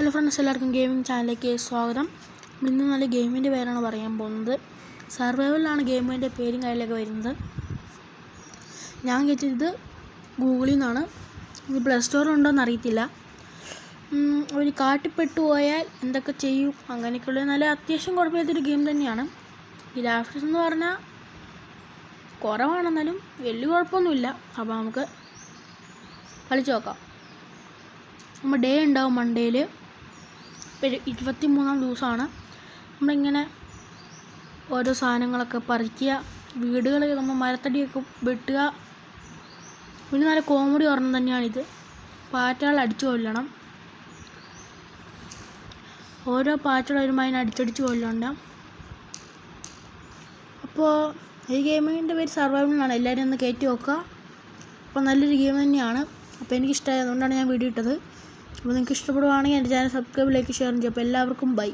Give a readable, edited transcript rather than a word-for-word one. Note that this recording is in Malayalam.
ഹലോ ഫ്രണ്ട്സ്, എല്ലാവർക്കും ഗെയിമിംഗ് ചാനലിലേക്ക് സ്വാഗതം. ഇന്ന് നല്ല ഗെയിമിൻ്റെ പേരാണ് പറയാൻ പോകുന്നത്. സർവൈവലിലാണ് ഗെയിമിൻ്റെ പേരും കാര്യങ്ങളൊക്കെ വരുന്നത്. ഞാൻ കേട്ടത് ഗൂഗിളിൽ നിന്നാണ്. ഇത് പ്ലേ സ്റ്റോറുണ്ടോയെന്ന് അറിയത്തില്ല. ഒരു കാട്ടിപ്പെട്ടു പോയാൽ എന്തൊക്കെ ചെയ്യും അങ്ങനെയൊക്കെയുള്ള നല്ല അത്യാവശ്യം കുഴപ്പമില്ലാത്തൊരു ഗെയിം തന്നെയാണ്. ഈ ഗ്രാഫിക്സ് എന്ന് പറഞ്ഞാൽ കുറവാണെന്നാലും വലിയ കുഴപ്പമൊന്നുമില്ല. അപ്പോൾ നമുക്ക് കളിച്ച് നോക്കാം. നമ്മൾ ഡേ ഉണ്ടാവും. മൺഡേയിൽ 23-ാം ദിവസമാണ്. നമ്മളിങ്ങനെ ഓരോ സാധനങ്ങളൊക്കെ പറിക്കുക, വീടുകളൊക്കെ നമ്മൾ മരത്തടിയൊക്കെ വെട്ടുക. പിന്നെ നല്ല കോമഡി ഒരെണ്ണം തന്നെയാണിത്. പാറ്റകൾ അടിച്ചു കൊല്ലണം. ഓരോ പാറ്റകൾ വരുമ്പോൾ അതിനെ അടിച്ചടിച്ച് കൊല്ലണ്ട. അപ്പോൾ ഈ ഗെയിമിൻ്റെ പേര് സർവൈവലിനാണ്. എല്ലാവരും ഒന്ന് കയറ്റി നോക്കുക. അപ്പോൾ നല്ലൊരു ഗെയിം തന്നെയാണ്. അപ്പോൾ എനിക്കിഷ്ടമായി, അതുകൊണ്ടാണ് ഞാൻ വീഡിയോ ഇട്ടത്. അപ്പോൾ നിങ്ങൾക്ക് ഇഷ്ടപ്പെടുവാണെങ്കിൽ എൻ്റെ ചാനൽ സബ്സ്ക്രൈബ്, ലൈക്ക്, ഷെയർ ചെയ്യും. അപ്പോൾ എല്ലാവർക്കും ബൈ.